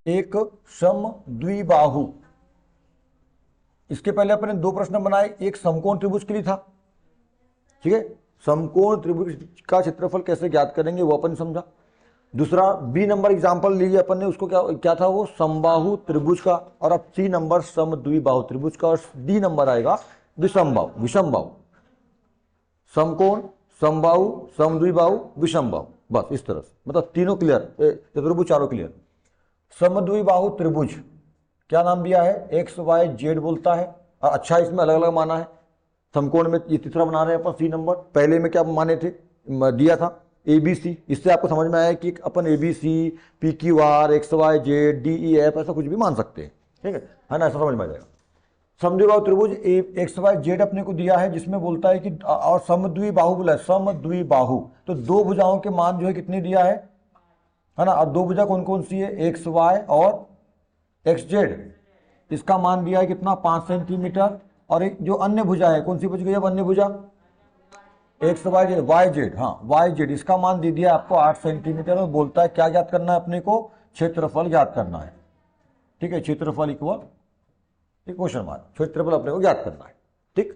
एक समद्विबाहु। इसके पहले अपने दो प्रश्न बनाए, एक समकोण त्रिभुज के लिए था, ठीक है, समकोण त्रिभुज का क्षेत्रफल कैसे ज्ञात करेंगे वो अपन समझा। दूसरा बी नंबर एग्जांपल लीजिए अपन ने, उसको क्या क्या था वो, समबाहु त्रिभुज का। और अब सी नंबर समद्विबाहु त्रिभुज का। और डी नंबर आएगा विषमबाहु। विषमबाहु, समकोण, समबाहु, समद्विबाहु, विषमबाहु, बस इस तरह से, मतलब तीनों क्लियर, चतुर्भुज चारों क्लियर। समद्विबाहु त्रिभुज क्या नाम दिया है, एक्स वाई जेड बोलता है। और अच्छा इसमें अलग अलग माना है। समकोण में ये तीसरा बना रहे हैं अपन सी नंबर, पहले में क्या माने थे, दिया था ए बी सी। इससे आपको समझ में आया कि अपन A B C, P Q R, X Y Z, D E F ऐसा कुछ भी मान सकते हैं, ठीक है ना, ऐसा समझ में आ जाएगा। समद्विबाहु त्रिभुज एक्स वाई जेड अपने को दिया है, जिसमें बोलता है कि, और समद्विबाहु बोला है, समद्विबाहु तो दो भुजाओं के मान जो है कितने दिया है ना। और दो भुजा कौन कौन सी है, एक्स वाई और एक्स जेड। इसका मान दिया है कितना, 5 सेंटीमीटर। और एक जो अन्य भुजा है, कौन सी बच गई अब अन्य भुजा, X Y Z, Y Z, हाँ वाई जेड, इसका मान दे दिया आपको 8 सेंटीमीटर। और बोलता है क्या ज्ञात करना है अपने को, क्षेत्रफल ज्ञात करना है, ठीक है, क्षेत्रफल इक्वल क्वेश्चन मार्क, क्षेत्रफल अपने को ज्ञात करना है, ठीक।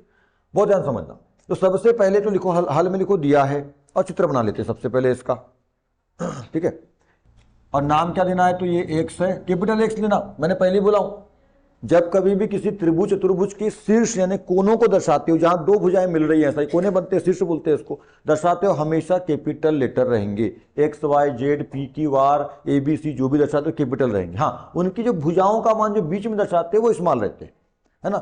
बहुत ध्यान समझना। तो सबसे पहले तो लिखो, हल में लिखो दिया है, और चित्र बना लेते हैं सबसे पहले इसका, ठीक है। और नाम क्या देना है, तो ये एक्स है, कैपिटल एक्स लेना, मैंने पहले बोला हूं, जब कभी भी किसी त्रिभुज चतुर्भुज के शीर्ष यानी कोनों को दर्शाते हो, जहां दो भुजाएं मिल रही हैं, ऐसा ही कोने बनते हैं, शीर्ष बोलते हैं इसको, दर्शाते हो, हमेशा कैपिटल लेटर रहेंगे। X Y Z P Q R A B C जो भी दर्शाते हो कैपिटल रहेंगे। हाँ, उनकी जो भुजाओं का मान जो बीच में दर्शाते हैं वो स्मॉल रहते हैं, है ना।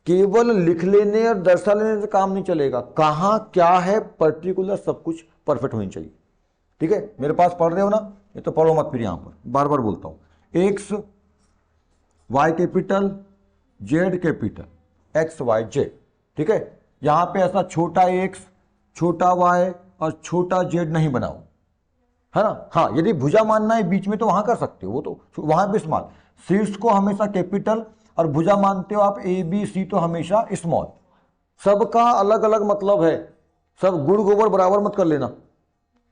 केवल लिख लेने और दर्शा लेने से काम नहीं चलेगा, कहाँ क्या है पर्टिकुलर सब कुछ परफेक्ट होनी चाहिए, ठीक है। मेरे पास पढ़ रहे हो ना, ये तो पढ़ो मत फिर, यहां पर बार बार बोलता हूं, X Y capital, Z capital, X Y Z, ठीक है। यहां पे ऐसा छोटा एक्स, छोटा वाई और छोटा जेड नहीं बनाओ, है ना। हाँ, यदि भुजा मानना है बीच में तो वहां कर सकते हो, वो तो वहां भी स्मॉल। शीर्ष को हमेशा कैपिटल, और भुजा मानते हो आप ए बी सी तो हमेशा स्मॉल। सबका अलग अलग मतलब है, सब गुड़ गोबर बराबर मत कर लेना,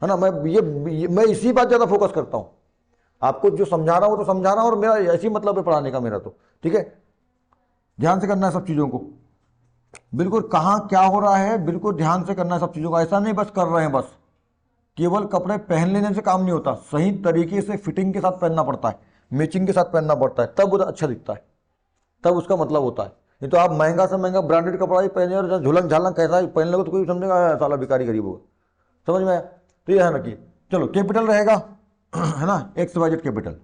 है ना। मैं इसी बात ज्यादा फोकस करता हूं, आपको जो समझा रहा हूं तो समझा रहा हूं, और मेरा ऐसी मतलब है पढ़ाने का मेरा तो, ठीक है। ध्यान से करना है सब चीजों को, बिल्कुल कहां क्या हो रहा है बिल्कुल ध्यान से करना है सब चीजों को। ऐसा नहीं बस कर रहे हैं, बस केवल कपड़े पहन लेने से काम नहीं होता, सही तरीके से फिटिंग के साथ पहनना पड़ता है, मैचिंग के साथ पहनना पड़ता है, तब वो अच्छा दिखता है, तब उसका मतलब होता है। नहीं तो आप महंगा से महंगा ब्रांडेड कपड़ा ही पहने और झुलंग झालंग कैसा ही पहन लोगे तो कोई समझेगा साला भिखारी गरीब होगा, समझ में आया। तो ये है ना कि चलो कैपिटल रहेगा, है ना, एक्स वाई जेड कैपिटल।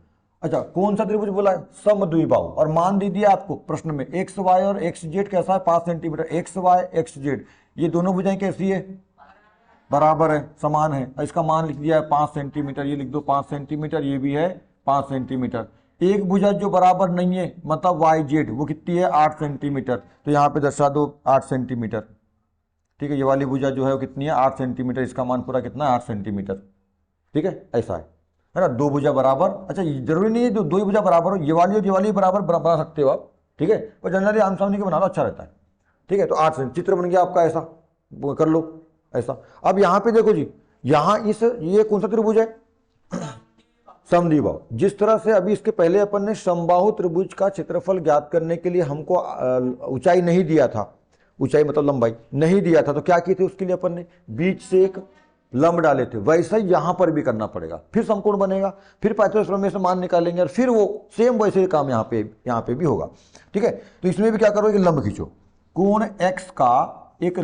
अच्छा, कौन सा त्रिभुज बोला है, समद्विबाहु। और मान दे दिया आपको प्रश्न में, एक्स वाई और एक्स जेड कैसा है, 5 centimetre. X Y X Z ये दोनों भुजाएं कैसी है, बराबर है, समान है। इसका मान लिख दिया है 5 सेंटीमीटर, ये लिख दो 5 सेंटीमीटर, ये भी है 5 सेंटीमीटर। एक भुजा जो बराबर नहीं है मतलब वाई जेड, वो कितनी है 8 सेंटीमीटर, तो यहाँ पे दर्शा दो 8 सेंटीमीटर, ठीक है। ये वाली भुजा जो है वो कितनी है 8 सेंटीमीटर, इसका मान पूरा कितना है 8 सेंटीमीटर, ठीक है। ऐसा है ना, दो भुजा बराबर। अच्छा, जरूरी नहीं है दो ही भुजा बराबर हो, ये वाली और ये वाली बराबर बना सकते हो आप, ठीक है। और जनरली आम सामने के बना लो, अच्छा रहता है, ठीक है। तो 8 चित्र बन गया आपका, ऐसा कर लो ऐसा। अब यहाँ पे देखो जी, यहाँ ये कौन सा त्रिभुज है, समद्विबाहु। जिस तरह से अभी इसके पहले अपन ने समबाहु त्रिभुज का क्षेत्रफल ज्ञात करने के लिए हमको ऊंचाई नहीं दिया था, ऊंचाई मतलब लंबाई नहीं दिया था, तो क्या किए थे उसके लिए अपन ने बीच से एक लंब डाले थे। वैसा ही यहां पर भी करना पड़ेगा, फिर समकोण बनेगा, फिर पाइथागोरस में से मान निकालेंगे, और फिर वो सेम वैसे ही काम यहाँ पे भी होगा, ठीक है। तो इसमें भी क्या करो, एक लंब खींचो, कोण एक्स का एक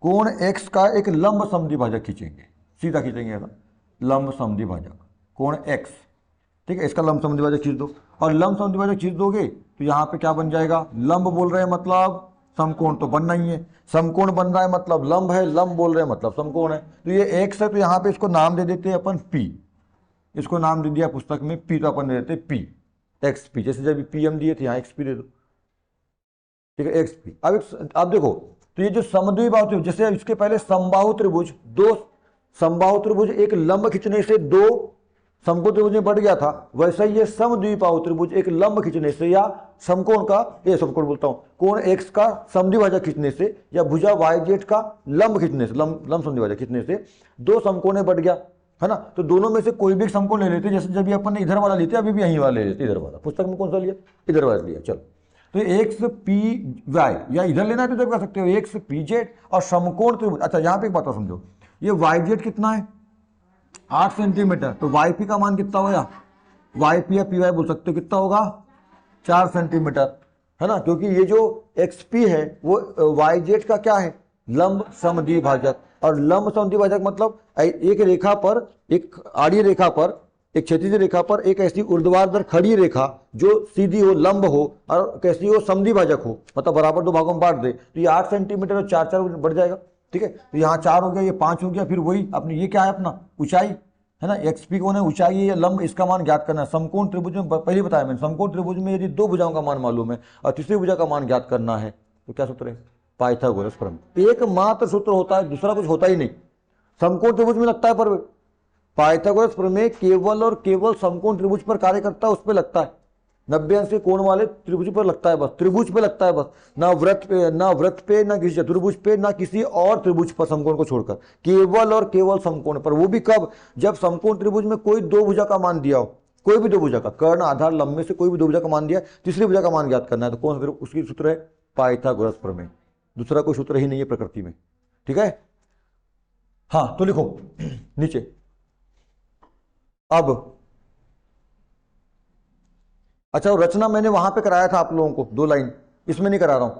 कोण एक्स का एक लंब समद्विभाजक खींचेंगे, सीधा खींचेंगे ऐसा लंब समद्विभाजक, कोण एक्स, ठीक है। इसका लंब समद्विभाजक खींच दो, और लंब समद्विभाजक खींच दोगे तो यहाँ पे क्या बन जाएगा, लंब बोल रहे हैं मतलब समकोण तो बनना ही है, समकोण बन रहा है मतलब लंब है, लंब बोल रहे हैं मतलब समकोण है। तो ये एक्स है, तो यहाँ पे इसको नाम दे देते हैं अपन पी, इसको नाम दे दिया पुस्तक में पी, तो अपन दे देते पी एक्स पी, जैसे जब पी एम दिए थे यहाँ एक्स पी दे दो, ठीक है, एक्स पी। अब देखो, तो ये जो समद्विबाहु त्रिभुज, जैसे इसके पहले समबाहु त्रिभुज, दो समबाहु त्रिभुज एक लंब खींचने से दो समकोण त्रिभुज में बढ़ गया था, वैसा ही ये समद्विबाहु त्रिभुज एक लंब खींचने से या समकोण का, ये समकोण बोलता हूं, कोण एक्स का समद्विभाजक खींचने से या भुजा वाई जेड का लंब खींचने से, लंब समद्विभाजक खींचने से दो समकोण बढ़ गया, है ना। तो दोनों में से कोई भी एक समकोण ले लेते, जैसे जब भी अपन ने इधर वाला लेते अभी भी यहीं वाला ले लेते, इधर वाला। पुस्तक में कौन सा लिया, इधर वाला लिया। चलो, तो एक्स पी वाई, या इधर लेना है तो इधर कर सकते हो, एक्स पी जेड और समकोण त्रिभुज। अच्छा, यहाँ पे एक बात और समझो, ये वाई जेड कितना है 8 सेंटीमीटर, तो वाई पी का मान कितना होगा, वाई पी या पी वाई बोल सकते हो, कितना होगा 4 सेंटीमीटर, है ना। क्योंकि ये जो एक्स पी है वो वाई जेड का क्या है, लंब समद्विभाजक। और लंब समद्विभाजक मतलब एक रेखा पर, एक आड़ी रेखा पर, एक क्षैतिज रेखा पर एक ऐसी ऊर्ध्वाधर खड़ी रेखा जो सीधी हो, लंब हो, और कैसी हो, समद्विभाजक हो, मतलब बराबर दो भागों में बांट दे। तो ये 8 सेंटीमीटर और 4 4 बढ़ जाएगा, ठीक है। तो यहाँ 4 हो गया, ये 5 हो गया, फिर वही अपनी ये क्या है अपना ऊंचाई, है ना। एक्स पी कौन है, ऊंचाई है या लंब, इसका मान ज्ञात करना है। समकोण त्रिभुज में पहले बताया मैंने, समकोण त्रिभुज में यदि 2 भुजाओं का मान मालूम है और तीसरी भुजा का मान ज्ञात करना है तो क्या सूत्र है, पाइथागोरस प्रमेय। एकमात्र सूत्र होता है, दूसरा कुछ होता ही नहीं। समकोण त्रिभुज में लगता है पर पाइथागोरस प्रमेय केवल और केवल समकोण त्रिभुज पर कार्य करता है, उस पर लगता है। 90 अंश के कोण वाले त्रिभुज पर लगता है, बस त्रिभुज पे लगता है बस, ना व्रत पे, ना किसी चतुर्भुज पे, ना किसी और त्रिभुज पर समकोण को छोड़कर, केवल और केवल समकोण पर। वो भी कब, जब समकोण त्रिभुज में कोई 2 भुजा का मान दिया हो, कोई भी 2 भुजा का, कर्ण आधार लंब में से कोई भी 2 भुजा का मान दिया, तीसरी भुजा का मान ज्ञात करना है, तो कौन सा उसकी सूत्र है, पाइथागोरस प्रमेय। दूसरा कोई सूत्र ही नहीं है प्रकृति में, ठीक है। हाँ, तो लिखो नीचे। अब अच्छा, रचना मैंने वहां पे कराया था आप लोगों को 2 लाइन, इसमें नहीं करा रहा हूं,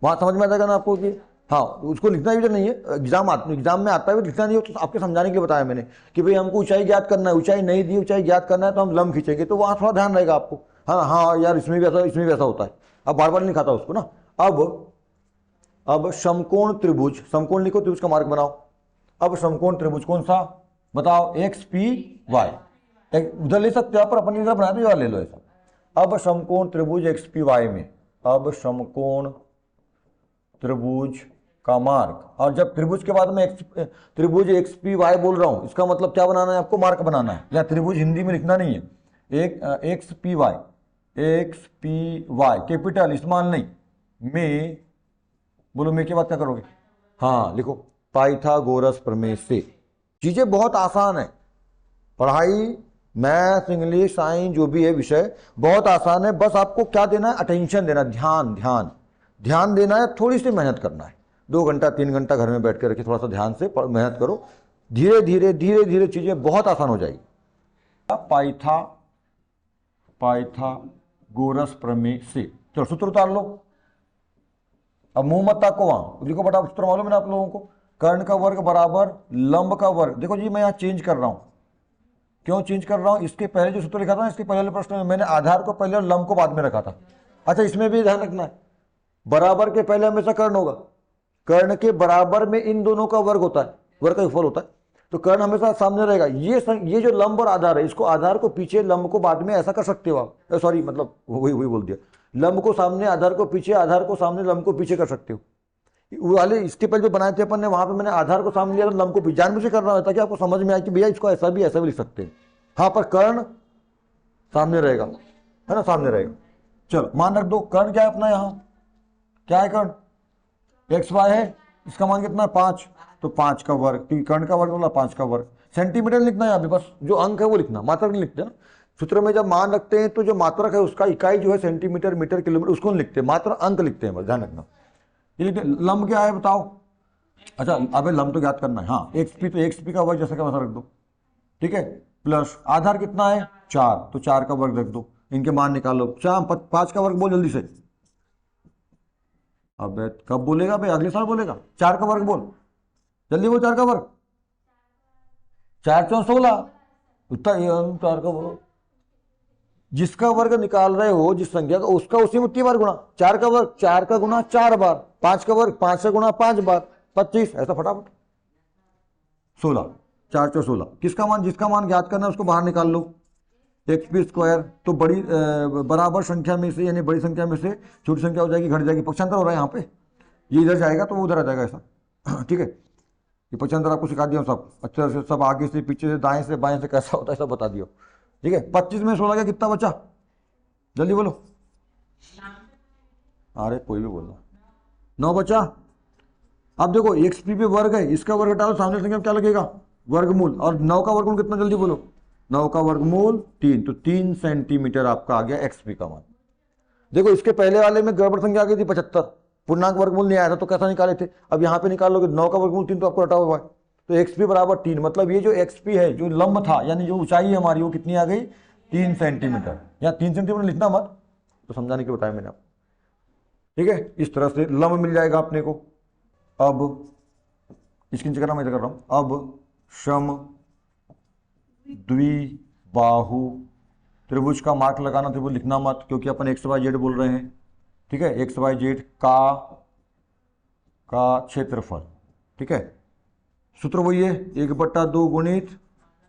वहां समझ में आ जाएगा ना आपको कि हाँ, उसको लिखना भी नहीं है, एग्जाम में आता है, लिखना नहीं हो तो आपके समझाने के लिए बताया मैंने कि भाई हमको ऊंचाई ज्ञात करना है, ऊंचाई नहीं दी, ऊंचाई ज्ञात करना है तो हम लंब खींचेंगे, तो वहां थोड़ा ध्यान रहेगा आपको। हाँ हाँ यार, इसमें भी ऐसा होता है, अब बार बार नहीं खाता उसको ना। अब समकोण त्रिभुज, समकोण लिखो, त्रिभुज का मार्ग बनाओ। अब समकोण त्रिभुज कौन सा बताओ, एक्स पी वाई, उधर ले सकते हो पर अपन इधर बनाते हो, ले लो ऐसा। अब समकोण त्रिभुज एक्स पी वाई में, अब समकोण त्रिभुज का मार्ग, और जब त्रिभुज के बाद में त्रिभुज एक्स पी वाई बोल रहा हूं, इसका मतलब क्या बनाना है आपको, मार्ग बनाना है, या त्रिभुज हिंदी में लिखना नहीं है, एक X P Y capital small नहीं, में बोलो, में के बाद क्या करोगे, हाँ लिखो, पाइथागोरस प्रमेय से। चीजें बहुत आसान है, पढ़ाई मैथ इंग्लिश साइंस जो भी है विषय बहुत आसान है, बस आपको क्या देना है, अटेंशन देना, ध्यान देना है, थोड़ी सी मेहनत करना है। 2 घंटा 3 घंटा घर में बैठ के रखिए, थोड़ा सा ध्यान से मेहनत करो, धीरे धीरे चीजें बहुत आसान हो जाएगी। पाइथागोरस प्रमेय से, चलो सूत्र उतार लो। अब मुंह मत ताको, वहां लिखो बटा, सूत्र मालूम है ना आप लोगों को, कर्ण का वर्ग बराबर लंब का वर्ग। देखो जी, मैं यहाँ चेंज कर रहा हूं, क्यों चेंज कर रहा हूं, इसके पहले जो सूत्र लिखा था, इसके पहले प्रश्न में मैंने आधार को पहले और लंब को बाद में रखा था। अच्छा, इसमें भी ध्यान रखना है, बराबर के पहले हमेशा कर्ण होगा, कर्ण के बराबर में इन दोनों का वर्ग होता है, वर्ग का विफल होता है, तो कर्ण हमेशा सामने रहेगा। ये जो लंब और आधार है, इसको आधार को पीछे लंब को बाद में ऐसा कर सकते हो आप, सॉरी मतलब वही बोल दिया, लंब को सामने आधार को पीछे, आधार को सामने लंब को पीछे कर सकते हो। वो वाले इसके पहले जो बनाए थे अपन ने, वहां पे मैंने आधार को सामने लिया और लंब को पीछे, जानबूझ के कर रहा हूं ताकि आपको समझ में आए कि भैया इसको ऐसा भी लिख सकते हैं। हाँ, पर कर्ण सामने रहेगा, है ना, सामने रहेगा। चलो मान रख दो, कर्ण क्या है अपना, यहाँ क्या है, कर्ण एक्स वाई है, इसका मान कितना है 5, तो 5 का वर्ग, क्योंकि कर्ण का वर्ग बोला 5 का वर्ग। सेंटीमीटर लिखना है अभी, बस जो अंक है वो लिखना, मात्रक नहीं लिखते ना। सूत्र में जब मान रखते हैं तो जो मात्रक है उसका इकाई जो है सेंटीमीटर मीटर किलोमीटर, उसको नहीं लिखते, मात्र अंक लिखते हैं, बस ध्यान रखना। ये लिखते, लंब क्या है बताओ, अच्छा अबे लंब तो ज्ञात करना है, हाँ एक्स पी, तो एक्स पी का वर्ग जैसा का वैसा रख दो, ठीक है, प्लस आधार कितना है 4, तो 4 का वर्ग रख दो, इनके मान निकालो। 5 का वर्ग बोल जल्दी से, अब कब बोलेगा भाई, अगले साल बोलेगा। 4 का वर्ग बोल जल्दी, बोल 4 का वर्ग, 4 4 16, उतना 4 का वर्ग, जिसका वर्ग निकाल रहे हो जिस संख्या का, उसका उसी में 3 बार गुणा। 4 का वर्ग 4 का गुणा 4 बार, 5 का वर्ग 5 का गुणा 5 बार, 25, ऐसा फटाफट 16, 4 4 16। किसका मान, जिसका मान ज्ञात करना है उसको बाहर निकाल लो, एक्स पी स्क्वायर, तो बड़ी बराबर संख्या में से, यानी बड़ी संख्या में से छोटी संख्या हो जाएगी, घट जाएगी, पक्षांतर हो रहा है यहाँ पे, ये इधर जाएगा तो वो उधर आ जाएगा, ऐसा ठीक है। ये पक्षांतर आपको सिखा दिया सब अच्छे से, सब आगे से पीछे से दाएं से बाएं से कैसा होता है सब बता दियो, ठीक है। 25 में 16 का कितना बचा, जल्दी बोलो, अरे कोई भी बोल रहा, 9 बचा। अब देखो एक्स पी पे वर्ग है, इसका वर्ग हटा दो, सामने संख्या में क्या लगेगा वर्गमूल, और 9 का वर्गमूल कितना, जल्दी बोलो, 9 का वर्गमूल 3, तो 3 सेंटीमीटर आपका आ गया एक्सपी का मान। देखो इसके पहले वाले में गड़बड़ संख्या आ गई थी 75, पूर्णांक वर्गमूल नहीं आया था, तो कैसा निकाले थे, अब यहाँ पे निकाल लोगे 9 का वर्गमूल 3, तो आपको हटा हुआ है, तो एक्सपी बराबर 3, मतलब ये जो एक्सपी है, जो लंब था यानी जो ऊंचाई है हमारी, वो कितनी आ गई, 3 सेंटीमीटर। या 3 सेंटीमीटर लिखना मत, तो समझाने के बताया मैंने आपको, ठीक है। इस तरह से लंब मिल जाएगा अपने को। अब इसकी नीचे करना, मैं इधर कर रहा हूं। अब सम द्विबाहु त्रिभुज का मार्क लगाना, त्रिभुज लिखना मत, क्योंकि अपन एक्स वाई जेड बोल रहे हैं, ठीक है, एक्स वाई जेड का क्षेत्रफल, ठीक है। सूत्र वही है, 1/2 गुणित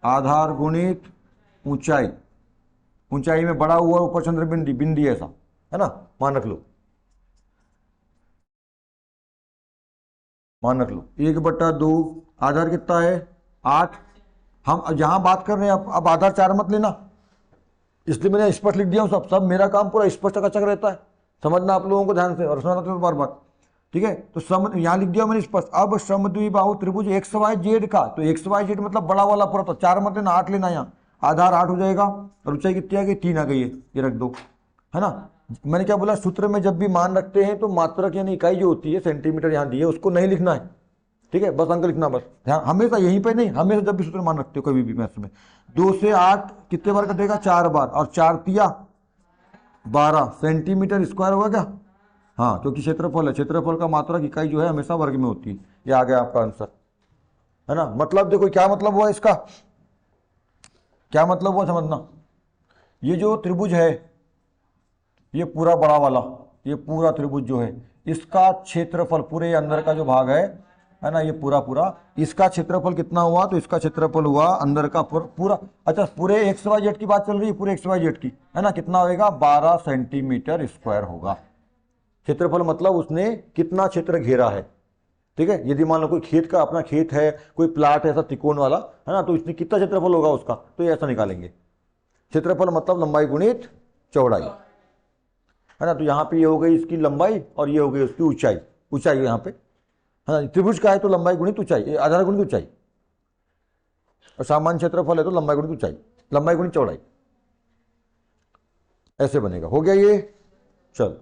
आधार गुणित ऊंचाई, ऊंचाई में बड़ा हुआ ऊपर चंद्र बिंदी, बिंदी ऐसा है ना, मान रख लो, मान रख लो। 1/2 आधार कितना है 8, हम यहां बात कर रहे हैं, अब आधार 4 मत लेना, इसलिए मैंने स्पष्ट लिख दिया हूं, सब मेरा काम पूरा स्पष्ट चकाचक रहता है, समझना आप लोगों को ध्यान से, और सुना तो बार बार, ठीक है। तो सम यहां लिख दिया मैंने स्पष्ट। अब समद्विबाहु त्रिभुज एक्स वाई जेड का, तो एक्स वाई जेड मतलब बड़ा वाला पूरा, तो 4 मत लेना, 8 लेना, यहाँ आधार 8 हो जाएगा, और ऊंचाई कितनी आ गई, 3 आ गई है, ये रख दो, है ना। मैंने क्या बोला, सूत्र में जब भी मान रखते हैं तो मात्रक यानी इकाई जो होती है सेंटीमीटर यहाँ दी है, उसको नहीं लिखना है, ठीक है, बस अंक लिखना, बस ध्यान, हमेशा यहीं पे नहीं, हमेशा जब भी सूत्र मान रखते हो कभी भी मैथ्स में, 2 से 8 कितने बार कटेगा, 4 बार, और 4 तिया 12 सेंटीमीटर स्क्वायर होगा क्या, हाँ, क्योंकि क्षेत्रफल है, क्षेत्रफल का मात्रक इकाई जो है हमेशा वर्ग में होती है। ये आ गया आपका आंसर, है ना। मतलब देखो क्या मतलब हुआ इसका, क्या मतलब हुआ समझना, ये जो त्रिभुज है, ये पूरा बड़ा वाला, ये पूरा त्रिभुज जो है, इसका क्षेत्रफल पूरे अंदर का जो भाग है ना, ये पूरा पूरा, इसका क्षेत्रफल कितना हुआ, तो इसका क्षेत्रफल हुआ अंदर का पूरा, अच्छा पूरे एक्स वाई जेड की बात चल रही है, पूरे एक्स वाई जेड की, है ना, कितना होगा, 12 सेंटीमीटर स्क्वायर होगा क्षेत्रफल, मतलब उसने कितना क्षेत्र घेरा है, ठीक है। यदि मान लो कोई खेत का अपना खेत है, कोई प्लाट है ऐसा त्रिकोण वाला, है ना, तो इसने कितना क्षेत्रफल होगा उसका, तो ये ऐसा निकालेंगे, क्षेत्रफल मतलब लंबाई गुणित चौड़ाई, है ना। तो यहाँ पे ये हो गई इसकी लंबाई, और ये हो गई उसकी ऊंचाई, ऊंचाई यहाँ पे, है ना, त्रिभुज का है तो लंबाई गुणित ऊंचाई, आधार गुणित ऊंचाई, और सामान्य क्षेत्रफल है तो लंबाई गुणित ऊंचाई, लंबाई गुणित चौड़ाई, ऐसे बनेगा। हो गया ये, चल।